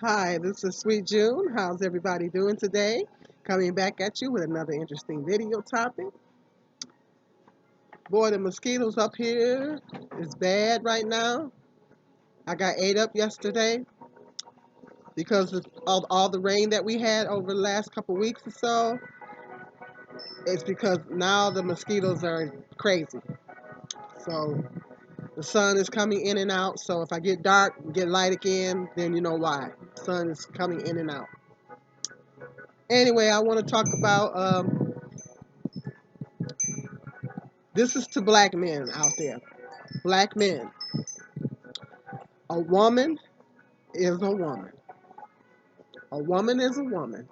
Hi, this is Sweet June. How's everybody doing today? Coming back at you with another interesting video topic. Boy, the mosquitoes up here is bad right now. I got ate up yesterday because of all the rain that we had over the last couple weeks or so. It's because now the mosquitoes are crazy. So the sun is coming in and out. So if I get dark, get light again, then you know why. Sun is coming in and out. Anyway, I want to talk about this is to black men out there. Black men. A woman is a woman. A woman is a woman.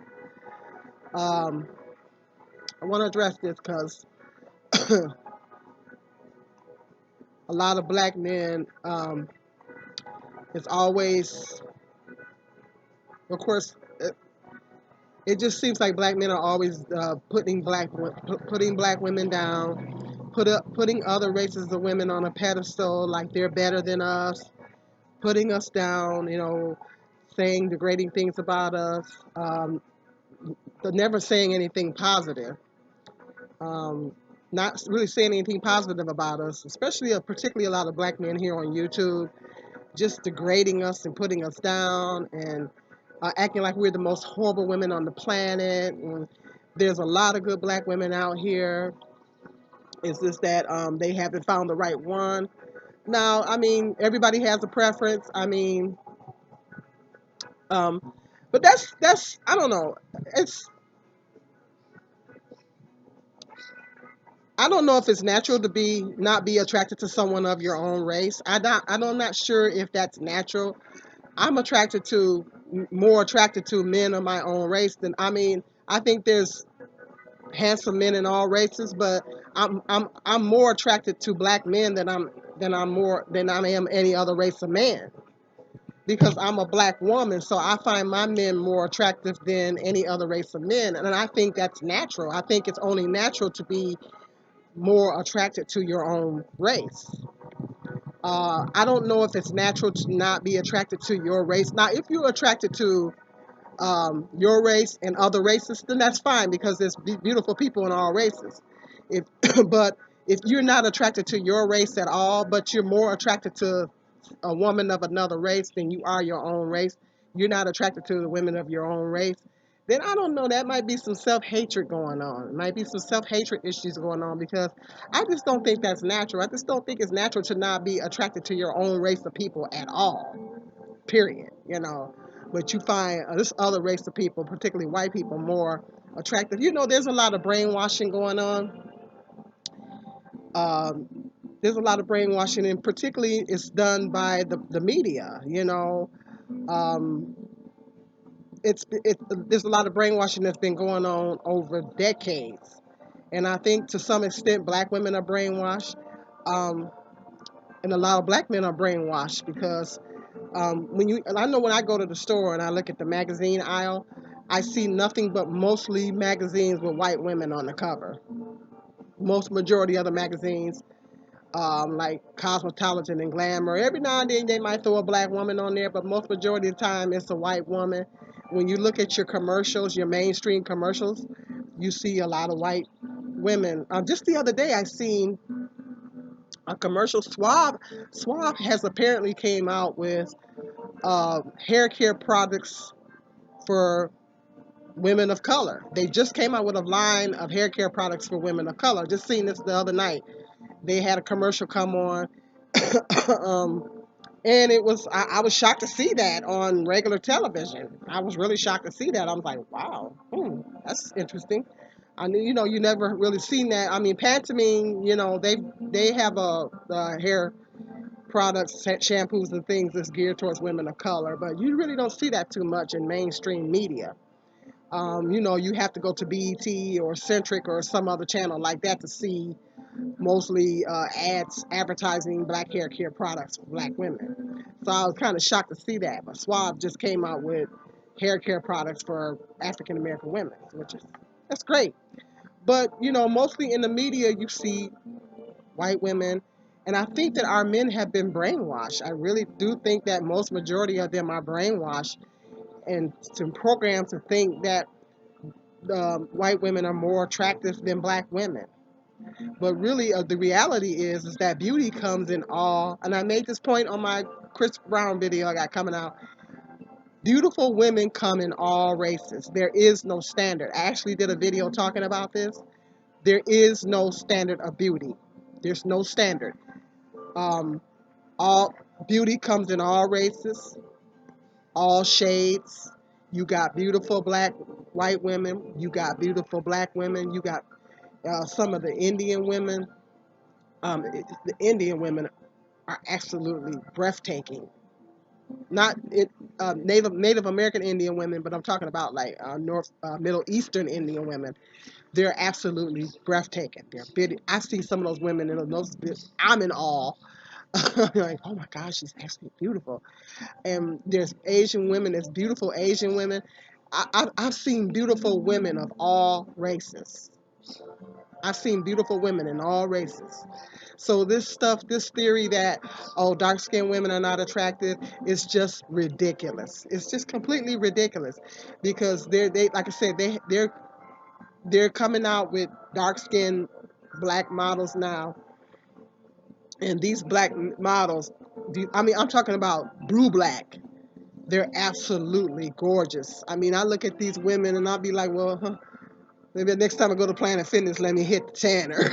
Um, I want to address this because a lot of black men, it's always, of course, it just seems like black men are always putting black women down, putting other races of women on a pedestal like they're better than us, putting us down, saying degrading things about us, but never saying anything positive. Um, Not really saying anything positive about us, especially particularly a lot of black men here on YouTube, just degrading us and putting us down and acting like we're the most horrible women on the planet. And there's a lot of good black women out here. It's just that they haven't found the right one. Now, I mean, everybody has a preference. I mean, um, but that's I don't know. It's I don't know if it's natural to be not be attracted to someone of your own race. I'm not sure if that's natural. I'm more attracted to men of my own race than I mean. I think there's handsome men in all races, but I'm more attracted to black men than I am any other race of man because I'm a black woman. So I find my men more attractive than any other race of men, and I think that's natural. I think it's only natural to be more attracted to your own race. I don't know if it's natural to not be attracted to your race. Now, if you're attracted to your race and other races, then that's fine because there's beautiful people in all races. If but if you're not attracted to your race at all, but you're more attracted to a woman of another race than you are your own race, you're not attracted to the women of your own race, then I don't know, that might be some self-hatred going on. It might be some self-hatred issues going on because I just don't think that's natural. I just don't think it's natural to not be attracted to your own race of people at all, period, but you find this other race of people, particularly white people, more attractive. There's a lot of brainwashing going on. um, there's a lot of brainwashing, and particularly it's done by the media. Um, there's a lot of brainwashing that's been going on over decades, and I think to some extent black women are brainwashed, um, and a lot of black men are brainwashed because and I know when I go to the store and I look at the magazine aisle, I see nothing but mostly magazines with white women on the cover. Most majority of the magazines, like Cosmopolitan and Glamour, every now and then they might throw a black woman on there, but most majority of the time it's a white woman. When you look at your commercials, your mainstream commercials, you see a lot of white women. Just the other day, I seen a commercial. Suave has apparently came out with hair care products for women of color. They just came out with a line of hair care products for women of color. Just seen this the other night. They had a commercial come on, um, and I was shocked to see that on regular television. I was really shocked to see that. I was like, wow, that's interesting. I knew, you never really seen that. I mean, Pantene, they have a hair products, shampoos, and things that's geared towards women of color, but you really don't see that too much in mainstream media. You have to go to BET or Centric or some other channel like that to see mostly ads advertising black hair care products for black women. So I was kind of shocked to see that. But Suave just came out with hair care products for African American women, which is that's great. But mostly in the media you see white women. And I think that our men have been brainwashed. I really do think that most majority of them are brainwashed. and to program to think that white women are more attractive than black women. But really, the reality is that beauty comes in all. And I made this point on my Chris Brown video I got coming out. Beautiful women come in all races. There is no standard. I actually did a video talking about this. There is no standard of beauty. There's no standard. Um, all beauty comes in all races, all shades. You got beautiful black, white women. You got beautiful black women. You got some of the Indian women. The Indian women are absolutely breathtaking. Not it, Native American Indian women, but I'm talking about like North Middle Eastern Indian women. They're absolutely breathtaking. They're big. I see some of those women in those. I'm in awe. Like, oh my gosh, she's actually beautiful. And there's Asian women. There's beautiful Asian women. I've seen beautiful women of all races. I've seen beautiful women in all races. So this stuff, this theory that dark skinned women are not attractive is just ridiculous. It's just completely ridiculous because they like I said they're coming out with dark skinned black models now, and these black models, I mean I'm talking about blue black. They're absolutely gorgeous. I mean I look at these women and I'll be like, well, huh, maybe next time I go to Planet Fitness, let me hit the tanner.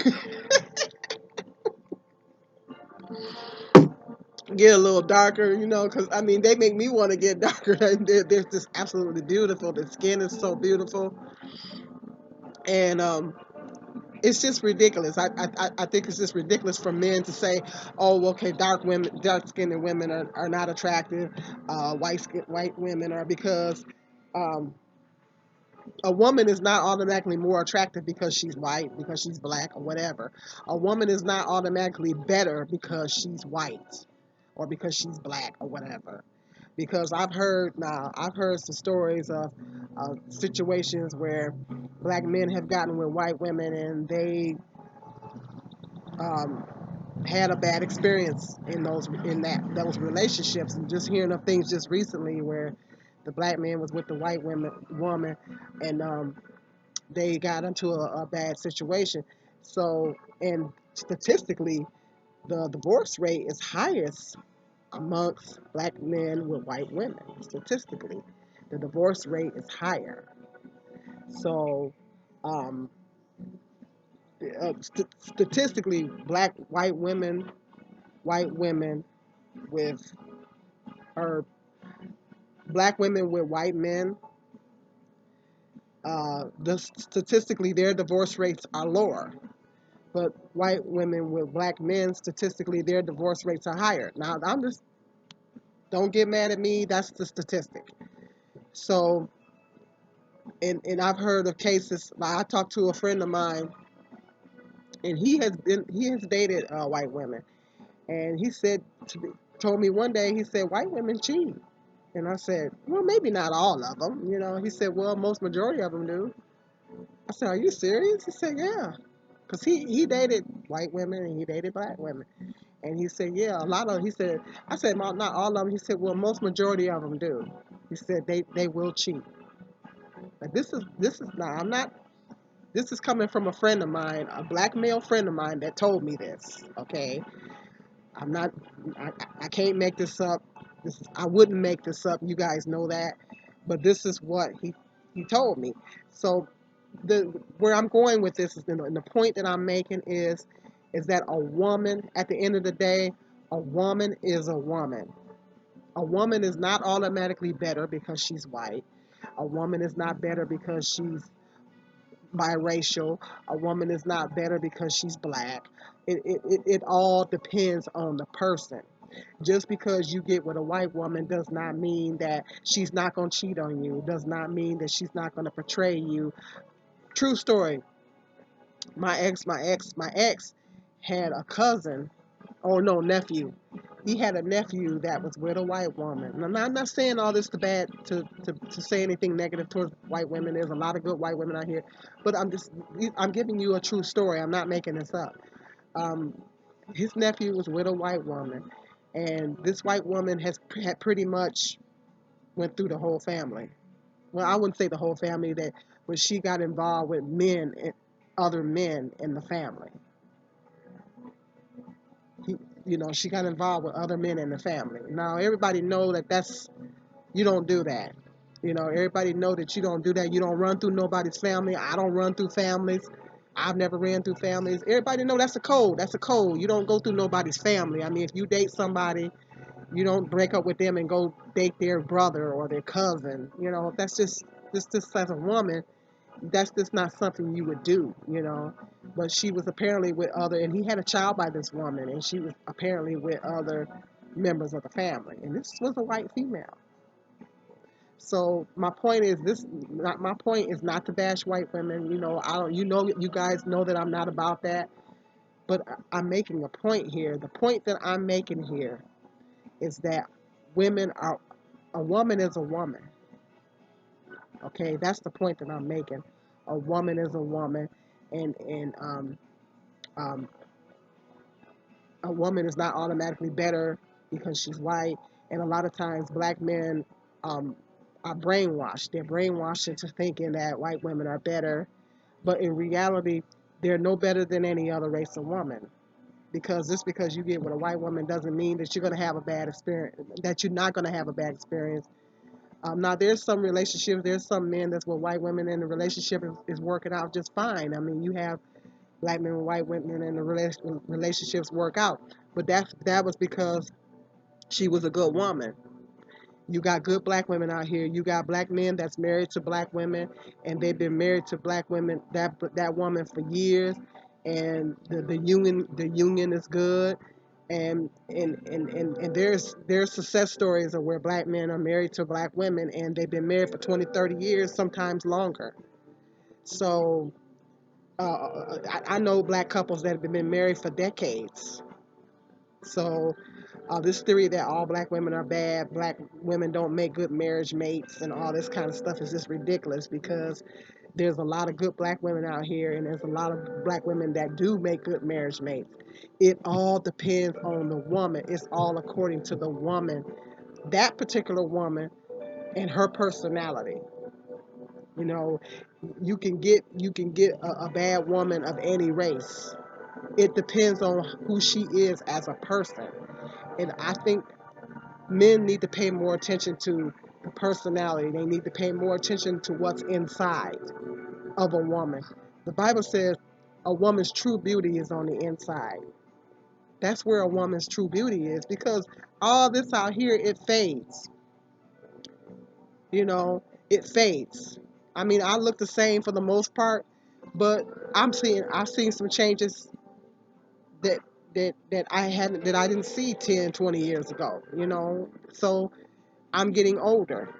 Get a little darker, because I mean they make me want to get darker. They're just absolutely beautiful. The skin is so beautiful, and it's just ridiculous. I think it's just ridiculous for men to say, oh, okay, dark skinned women are not attractive. White women are because. Um, a woman is not automatically more attractive because she's white, because she's black, or whatever. A woman is not automatically better because she's white or because she's black or whatever. Because I've heard some stories of situations where black men have gotten with white women and they um, had a bad experience in those relationships. And just hearing of things just recently where the black man was with the woman, and they got into a bad situation. So, and statistically, the divorce rate is highest amongst black men with white women. Statistically, the divorce rate is higher. So, um, statistically, white women with, or black women with white men, statistically their divorce rates are lower. But white women with black men, statistically their divorce rates are higher. Now, don't get mad at me. That's the statistic. So, and I've heard of cases. Like I talked to a friend of mine, and he has dated white women, and he told me one day, he said white women cheat, and I said, well, maybe not all of them. He said, well, most majority of them do. I said, are you serious? He said, yeah, because he dated white women and he dated black women, and he said, yeah, a lot of. He said, I said, not all of them. He said, well, most majority of them do. He said they will cheat. Like this is now I'm not. This is coming from a friend of mine, a black male friend of mine that told me this. Okay, I'm not. I can't make this up. I wouldn't make this up. You guys know that, but this is what he told me. So where I'm going with this is, and the point that I'm making is that a woman, at the end of the day, a woman is a woman. A woman is not automatically better because she's white. A woman is not better because she's biracial. A woman is not better because she's black. It all depends on the person. Just because you get with a white woman does not mean that she's not going to cheat on you, does not mean that she's not going to betray you. True story. My ex had a cousin, oh no, nephew. He had a nephew that was with a white woman. And I'm not saying all this to say anything negative towards white women. There's a lot of good white women out here, but I'm giving you a true story. I'm not making this up. Um, his nephew was with a white woman, and this white woman had pretty much went through the whole family. Well, I wouldn't say the whole family, that when she got involved with men and other men in the family. He, she got involved with other men in the family. Now everybody know that that's you don't do that. Everybody know that you don't do that. You don't run through nobody's family. I don't run through families. I've never ran through families. Everybody know that's a code. That's a code. You don't go through nobody's family. I mean, if you date somebody, you don't break up with them and go date their brother or their cousin. That's just as a woman, that's just not something you would do. But she was apparently with other, and he had a child by this woman, and she was apparently with other members of the family, and this was a white female. So my point is this. Not my point is not to bash white women. I don't. You guys know that I'm not about that. But I'm making a point here. The point that I'm making here is that women are. A woman is a woman. Okay, that's the point that I'm making. A woman is a woman, and um, a woman is not automatically better because she's white. And a lot of times, black men um, are brainwashed. They're brainwashed into thinking that white women are better, but in reality, they're no better than any other race of woman. Because just because you get with a white woman doesn't mean that you're going to have a bad experience. That you're not going to have a bad experience. Now, there's some relationships. There's some men that's with white women, and the relationship is working out just fine. I mean, you have black men and white women, and the relationships work out. But that was because she was a good woman. You got good black women out here. You got black men that's married to black women, and they've been married to black women that woman for years, and the union is good. And there's success stories of where black men are married to black women, and they've been married for 20, 30 years, sometimes longer. So I know black couples that have been married for decades. So this theory that all black women are bad, black women don't make good marriage mates, and all this kind of stuff is just ridiculous, because there's a lot of good black women out here, and there's a lot of black women that do make good marriage mates. It all depends on the woman. It's all according to the woman, that particular woman, and her personality. You know, you can get a bad woman of any race. It depends on who she is as a person. And I think men need to pay more attention to the personality. They need to pay more attention to what's inside of a woman. The Bible says a woman's true beauty is on the inside. That's where a woman's true beauty is, because all this out here, it fades. You know, it fades. I mean, I look the same for the most part, but I've seen some changes that that I didn't see 10, 20 years ago. So I'm getting older.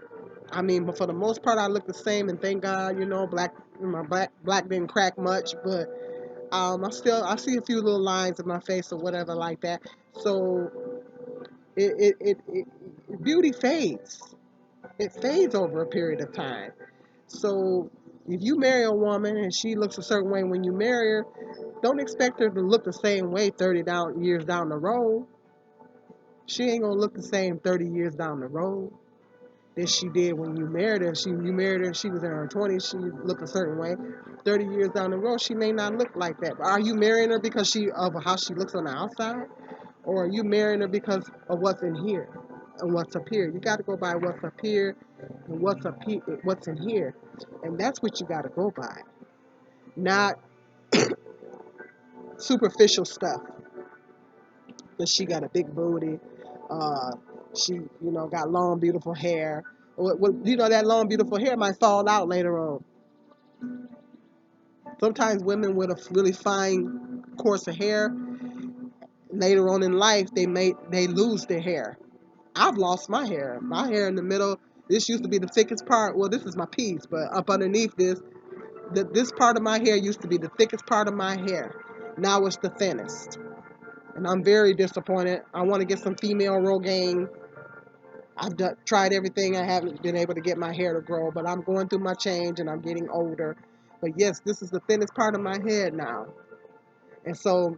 I mean, but for the most part, I look the same, and thank God, my black didn't crack much, but I see a few little lines in my face or whatever like that. So beauty fades. It fades over a period of time. So if you marry a woman and she looks a certain way when you marry her, don't expect her to look the same way 30 years down the road. She ain't gonna look the same 30 years down the road that she did when you married her. You married her, she was in her 20s, she looked a certain way. 30 years down the road, she may not look like that. But are you marrying her because of how she looks on the outside? Or are you marrying her because of what's in here and what's up here? You got to go by what's up here and what's in here. And that's what you got to go by. Not superficial stuff. Because she got a big booty. Uh, she, got long, beautiful hair. That long, beautiful hair might fall out later on. Sometimes women with a really fine course of hair, later on in life, they lose their hair. I've lost my hair. My hair in the middle, this used to be the thickest part. Well, this is my piece, but up underneath this part of my hair used to be the thickest part of my hair. Now it's the thinnest. And I'm very disappointed. I want to get some female Rogaine. Tried everything. I haven't been able to get my hair to grow, but I'm going through my change and I'm getting older. But yes, this is the thinnest part of my head now. And so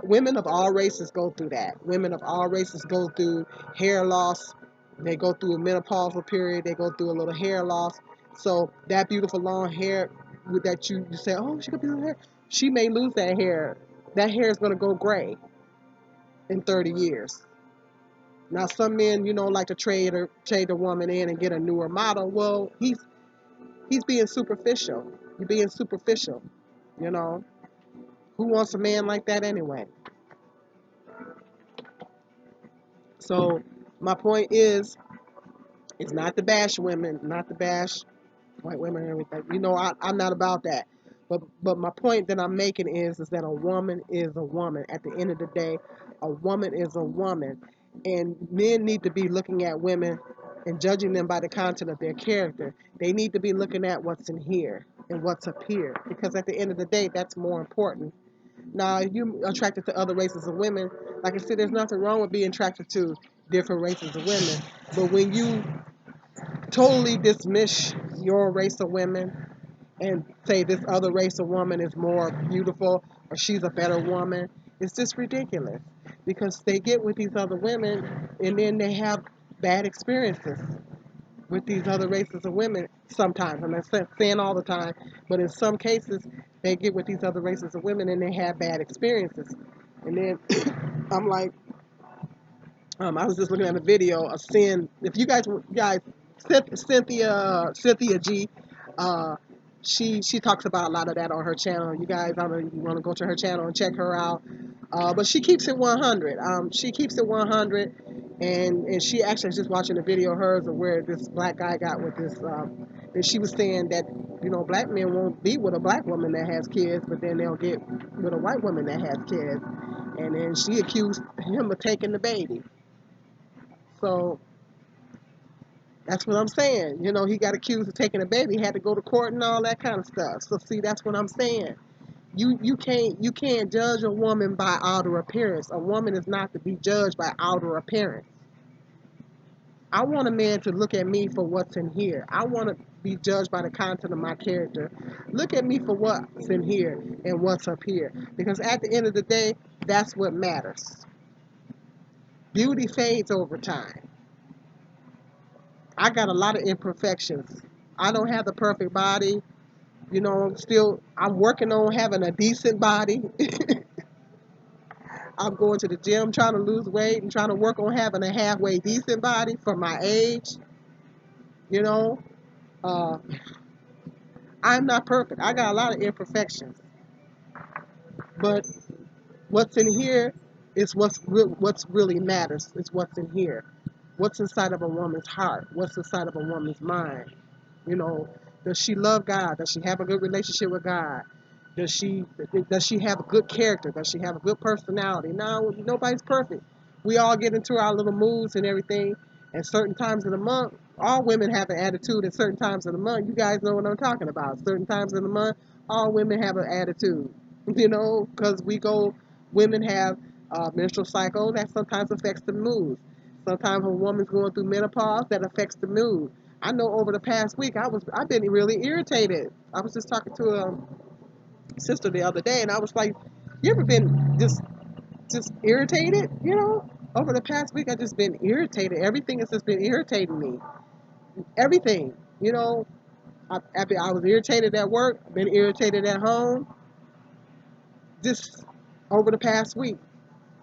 women of all races go through that. Women of all races go through hair loss, They go through a menopausal period. They go through a little hair loss. So that beautiful long hair that you say, oh, she got beautiful hair. She may lose that hair. That hair is going to go gray in 30 years. Now, some men, like to trade a woman in and get a newer model. Well, he's being superficial. You're being superficial. You know, who wants a man like that anyway? So my point is, it's not to bash women, not to bash white women and everything. I'm not about that. But my point that I'm making is that a woman is a woman. At the end of the day, a woman is a woman, and men need to be looking at women and judging them by the content of their character. They need to be looking at what's in here and what's up here, because at the end of the day, that's more important. Now, if you're attracted to other races of women, like I said, there's nothing wrong with being attracted to different races of women. But when you totally dismiss your race of women and say this other race of woman is more beautiful or she's a better woman, it's just ridiculous, because they get with these other women and then they have bad experiences with these other races of women sometimes. I'm not saying all the time, but in some cases they get with these other races of women and they have bad experiences. And then I'm like, I was just looking at a video of Sin. If you guys, Cynthia G, uh, she talks about a lot of that on her channel. You guys, I don't know if you want to go to her channel and check her out. But she keeps it 100. She keeps it 100, and she actually was just watching a video of hers of where this black guy got with this. And she was saying that black men won't be with a black woman that has kids, but then they'll get with a white woman that has kids. And then she accused him of taking the baby. So that's what I'm saying. He got accused of taking a baby, he had to go to court and all that kind of stuff. So see, that's what I'm saying. You can't judge a woman by outer appearance. A woman is not to be judged by outer appearance. I want a man to look at me for what's in here. I want to be judged by the content of my character. Look at me for what's in here and what's up here. Because at the end of the day, that's what matters. Beauty fades over time. I got a lot of imperfections. I don't have the perfect body. I'm working on having a decent body. I'm going to the gym trying to lose weight and trying to work on having a halfway decent body for my age. You know, uh, I'm not perfect. I got a lot of imperfections. But what's in here is what's really matters. Is what's in here. What's inside of a woman's heart? What's inside of a woman's mind? You know, does she love God? Does she have a good relationship with God? Does she does she have a good character? Does she have a good personality? No, nobody's perfect. We all get into our little moods and everything. And certain times of the month, all women have an attitude. At certain times of the month, you guys know what I'm talking about. Certain times of the month, all women have an attitude. Because women have menstrual cycle that sometimes affects the mood. Sometimes a woman's going through menopause that affects the mood. I know over the past week I've been really irritated. I was just talking to a sister the other day, and I was like, "You ever been just irritated?" Over the past week I've just been irritated. Everything has just been irritating me. Everything. I was irritated at work. I've been irritated at home. Just over the past week.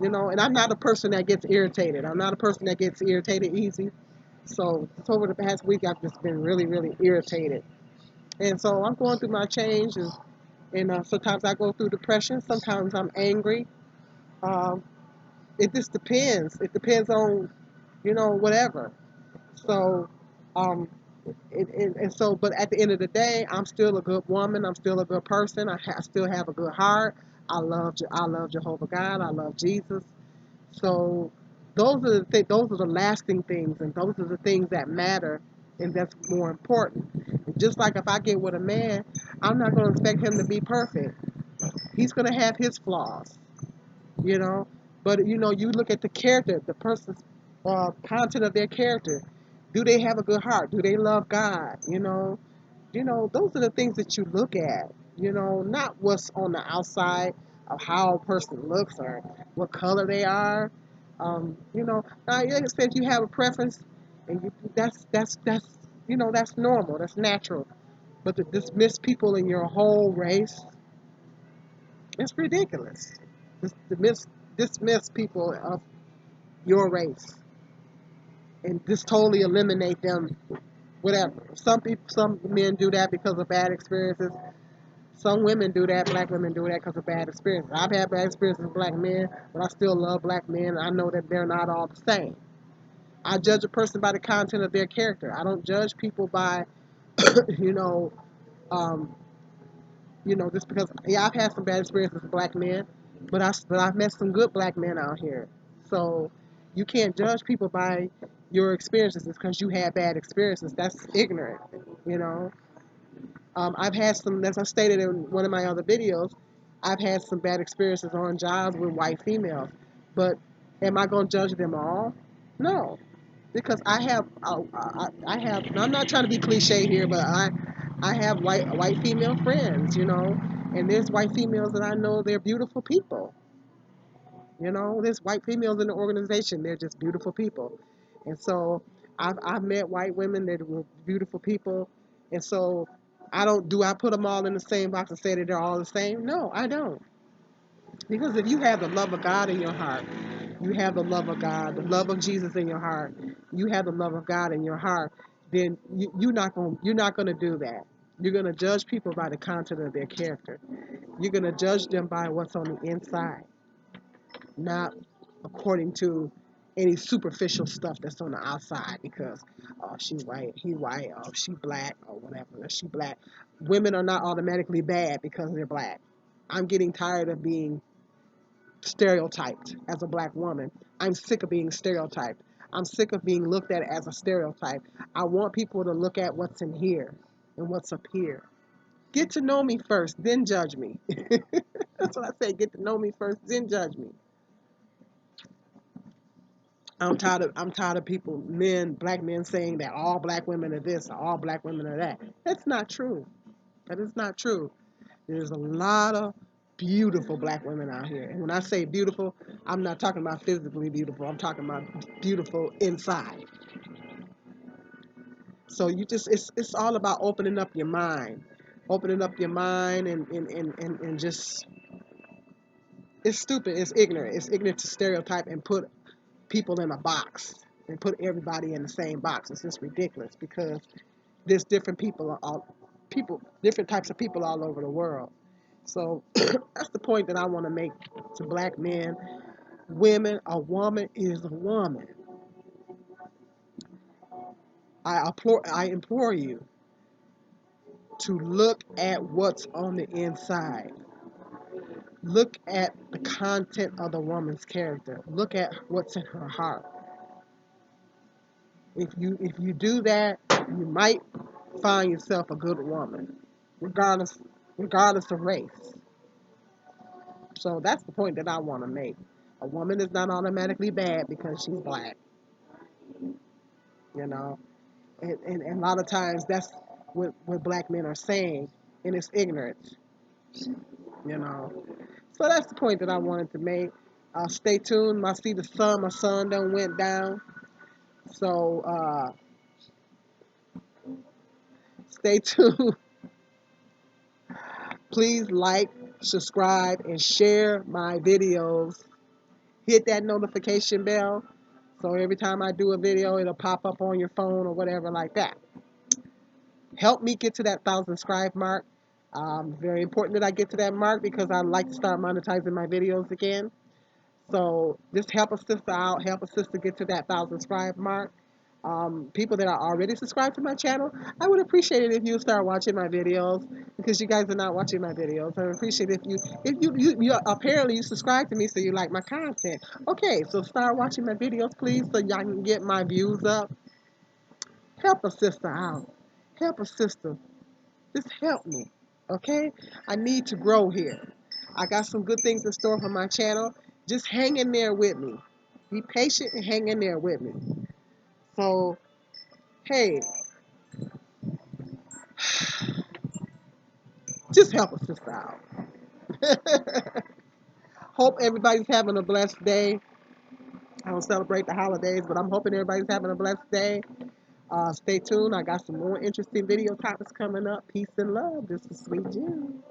And I'm not a person that gets irritated. I'm not a person that gets irritated easy. So just over the past week I've just been really, really irritated. And so I'm going through my change, and sometimes I go through depression. Sometimes I'm angry. Um, it just depends. It depends on, whatever. So, um, but at the end of the day, I'm still a good woman. I'm still a good person. I still have a good heart. I love Jehovah God. I love Jesus. So those are the lasting things, and those are the things that matter, and that's more important. And just like if I get with a man, I'm not going to expect him to be perfect. He's going to have his flaws, you know. But you look at the character, the person's content of their character. Do they have a good heart? Do they love God? Those are the things that you look at. Not what's on the outside of how a person looks or what color they are. Now, like I said, if you have a preference and that's that's normal, that's natural. But to dismiss people in your whole race, it's ridiculous. Dismiss people of your race and just totally eliminate them. Whatever. Some men do that because of bad experiences. Some women do that. Black women do that because of bad experiences. I've had bad experiences with black men, but I still love black men. I know that they're not all the same. I judge a person by the content of their character. I don't judge people by, you know, um, just because. Yeah, I've had some bad experiences with black men, but I've met some good black men out here. So you can't judge people by your experiences because you had bad experiences. That's ignorant, you know. I've had some, as I stated in one of my other videos, I've had some bad experiences on jobs with white females. But am I going to judge them all? No, because I have. I'm not trying to be cliche here, but I have white female friends, and there's white females that I know they're beautiful people. There's white females in the organization. They're just beautiful people, and so I've met white women that were beautiful people, and so I don't do I put them all in the same box and say that they're all the same? No, I don't. Because if you have the love of God in your heart, you have the love of God, the love of Jesus in your heart, you have the love of God in your heart, then you're not gonna do that. You're gonna judge people by the content of their character. You're gonna judge them by what's on the inside, not according to any superficial stuff that's on the outside because oh she's white, he white, oh she black or whatever, she black. Women are not automatically bad because they're black. I'm getting tired of being stereotyped as a black woman. I'm sick of being stereotyped. I'm sick of being looked at as a stereotype. I want people to look at what's in here and what's up here. Get to know me first, then judge me. That's what I say. Get to know me first, then judge me. I'm tired of people, black men saying that all black women are this or all black women are that. That's not true. That is not true. There's a lot of beautiful black women out here. And when I say beautiful, I'm not talking about physically beautiful. I'm talking about beautiful inside. So it's all about opening up your mind. Opening up your mind and just it's stupid, it's ignorant. It's ignorant to stereotype and put people in a box and put everybody in the same box. It's just ridiculous because there's different types of people all over the world. So that's the point that I want to make to black men, women. A woman is a woman. I implore you to look at what's on the inside. Look at the content of the woman's character. Look at what's in her heart. If you do that, you might find yourself a good woman, regardless regardless of race. So that's the point that I want to make. A woman is not automatically bad because she's black, you know. And a lot of times that's what black men are saying, and it's ignorance, you know. So that's the point that I wanted to make. Stay tuned. I see my son done went down. So stay tuned. Please like, subscribe, and share my videos. Hit that notification bell so every time I do a video, it'll pop up on your phone or whatever like that. Help me get to that 1,000 subscribe mark. Very important that I get to that mark because I'd like to start monetizing my videos again. So just help a sister out. Help a sister get to that 1,000 subscribe mark. People that are already subscribed to my channel, I would appreciate it if you start watching my videos because you guys are not watching my videos. I would appreciate if you apparently you subscribe to me so you like my content. Okay, so start watching my videos, please, so y'all can get my views up. Help a sister out. Help a sister. Just help me, okay? I need to grow here. I got some good things in store for my channel. Just hang in there with me. Be patient and hang in there with me. So, hey, just help a sister out. Hope everybody's having a blessed day. I don't celebrate the holidays, but I'm hoping everybody's having a blessed day. Stay tuned. I got some more interesting video topics coming up. Peace and love. This is Sweet June.